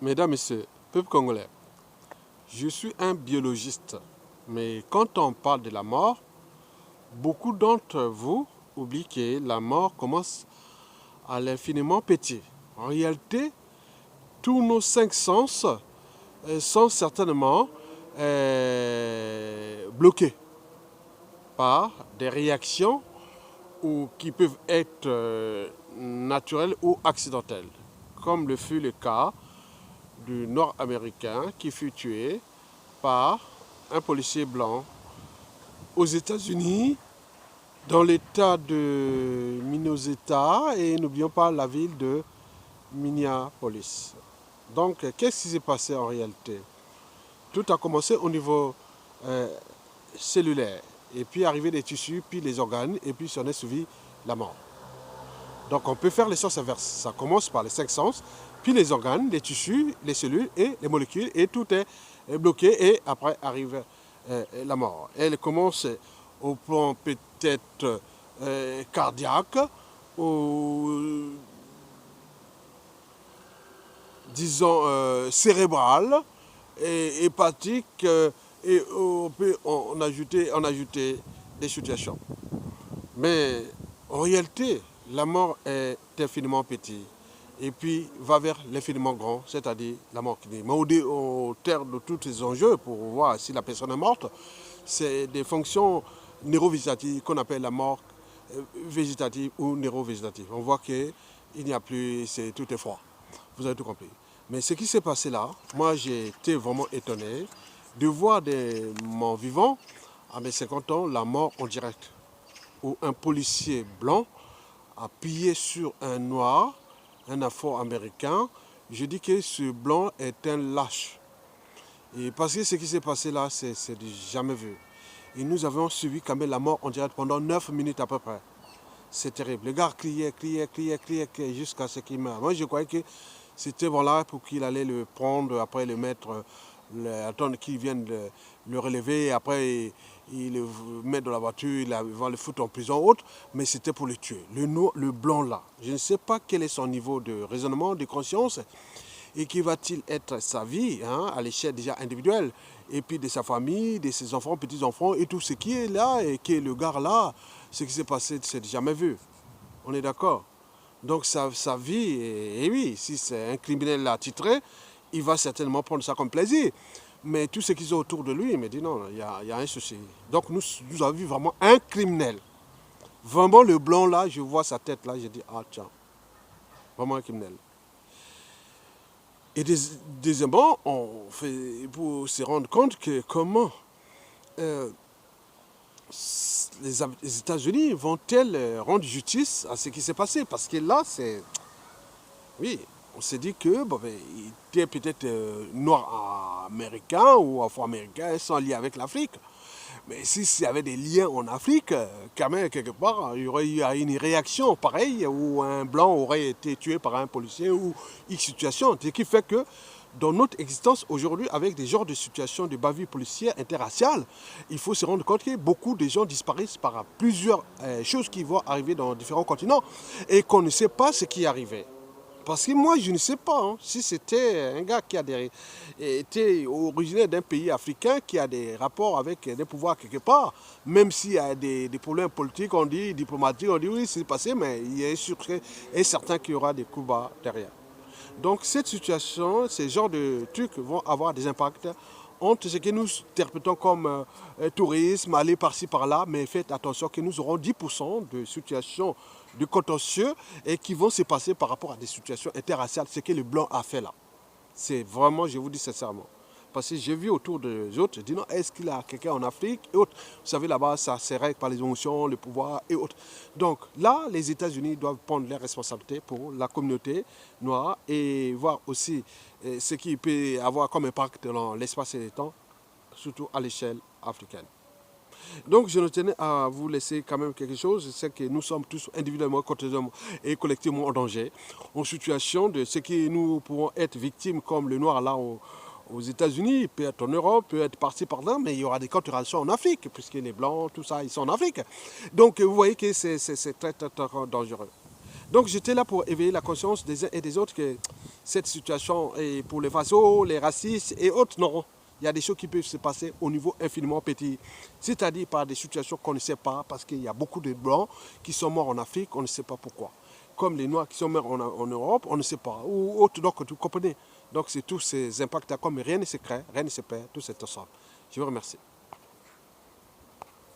Mesdames, Messieurs, peuple congolais, je suis un biologiste, mais quand on parle de la mort, beaucoup d'entre vous oublient que la mort commence à l'infiniment petit. En réalité, tous nos cinq sens sont certainement bloqués par des réactions qui peuvent être naturelles ou accidentelles, comme le fut le cas du Nord-Américain qui fut tué par un policier blanc aux États-Unis, dans l'État de Minnesota, et n'oublions pas la ville de Minneapolis. Donc, qu'est-ce qui s'est passé en réalité? Tout a commencé au niveau euh, cellulaire, et puis arrivé des tissus, puis les organes, et puis s'en est suivi la mort. Donc, on peut faire les sens inverses. Ça commence par les cinq sens, puis les organes, les tissus, les cellules et les molécules, et tout est bloqué, et après arrive la mort. Elle commence au plan peut-être cardiaque, ou disons cérébral, et hépatique, et on peut en ajouter des situations. Mais en réalité, la mort est infiniment petite et puis va vers l'infiniment grand, c'est-à-dire la mort clinique. Mais au terme de tous ces enjeux, pour voir si la personne est morte, c'est des fonctions neurovégétatives qu'on appelle la mort végétative ou neurovégétative. On voit qu'il n'y a plus, tout est froid. Vous avez tout compris. Mais ce qui s'est passé là, moi j'ai été vraiment étonné de voir des morts vivants à mes 50 ans, la mort en direct, où un policier blanc a pillé sur un noir, un afro-américain. Je dis que ce blanc est un lâche. Et parce que ce qui s'est passé là, c'est jamais vu. Et nous avons suivi quand même la mort en direct pendant 9 minutes à peu près. C'est terrible. Les gars criaient jusqu'à ce qu'il meure. Moi, je croyais que c'était voilà pour qu'il allait le prendre, après le mettre, attendre qu'il vienne le relever, et après il le met dans la voiture, il va le foutre en prison ou autre, mais c'était pour le tuer. Le blanc là, je ne sais pas quel est son niveau de raisonnement, de conscience, et qui va-t-il être sa vie, hein, à l'échelle déjà individuelle, et puis de sa famille, de ses enfants, petits-enfants, et tout ce qui est là, et qui est le gars là, ce qui s'est passé, c'est jamais vu. On est d'accord? Donc sa vie, et oui, si c'est un criminel attitré, il va certainement prendre ça comme plaisir. Mais tout ce qu'ils ont autour de lui, il me dit non, il y a un souci. Donc nous avons vu vraiment un criminel. Vraiment le blanc là, je vois sa tête là, je dis ah tiens, vraiment un criminel. Et deuxièmement, on fait pour se rendre compte que comment euh, les États-Unis vont-elles rendre justice à ce qui s'est passé? Parce que là, c'est... Oui, on s'est dit que bon, ben, il était peut-être noir américain ou afro-américain sans lien avec l'Afrique. Mais s'il y avait des liens en Afrique, quand même, quelque part, il y aurait eu une réaction pareille où un blanc aurait été tué par un policier ou X situation. Ce qui fait que dans notre existence aujourd'hui, avec des genres de situations de bavure policière interraciale, il faut se rendre compte que beaucoup de gens disparaissent par plusieurs choses qui vont arriver dans différents continents et qu'on ne sait pas ce qui est arrivé. Parce que moi, je ne sais pas hein, si c'était un gars qui était originaire d'un pays africain qui a des rapports avec des pouvoirs quelque part, même s'il y a des problèmes politiques, on dit, diplomatiques, on dit oui, c'est passé, mais il est sûr et certain qu'il y aura des coups bas derrière. Donc cette situation, ces genres de trucs vont avoir des impacts entre ce que nous interprétons comme tourisme, aller par-ci par-là, mais faites attention que nous aurons 10% de situations de contentieux et qui vont se passer par rapport à des situations interraciales, ce que le blanc a fait là. C'est vraiment, je vous dis sincèrement. Parce que j'ai vu autour des autres, je dis non, est-ce qu'il y a quelqu'un en Afrique et autres. Vous savez, là-bas, ça se règle par les émotions, le pouvoir et autres. Donc là, les États-Unis doivent prendre leurs responsabilités pour la communauté noire et voir aussi ce qui peut avoir comme impact dans l'espace et le temps, surtout à l'échelle africaine. Donc je ne tenais à vous laisser quand même quelque chose, c'est que nous sommes tous individuellement et collectivement en danger, en situation de ce que nous pouvons être victimes comme le noir là aux États-Unis, peut être en Europe, peut être par-ci par-là, mais il y aura des contradictions en Afrique, puisque les Blancs, tout ça, ils sont en Afrique. Donc vous voyez que c'est très, très, très dangereux. Donc j'étais là pour éveiller la conscience des uns et des autres que cette situation est pour les vasos, les racistes et autres, non. Il y a des choses qui peuvent se passer au niveau infiniment petit. C'est-à-dire par des situations qu'on ne sait pas, parce qu'il y a beaucoup de Blancs qui sont morts en Afrique, on ne sait pas pourquoi. Comme les Noirs qui sont morts en Europe, on ne sait pas. Ou autres, donc vous comprenez. Donc c'est tous ces impacts-là, comme rien ne se crée, rien ne se perd, tout cet ensemble. Je vous remercie.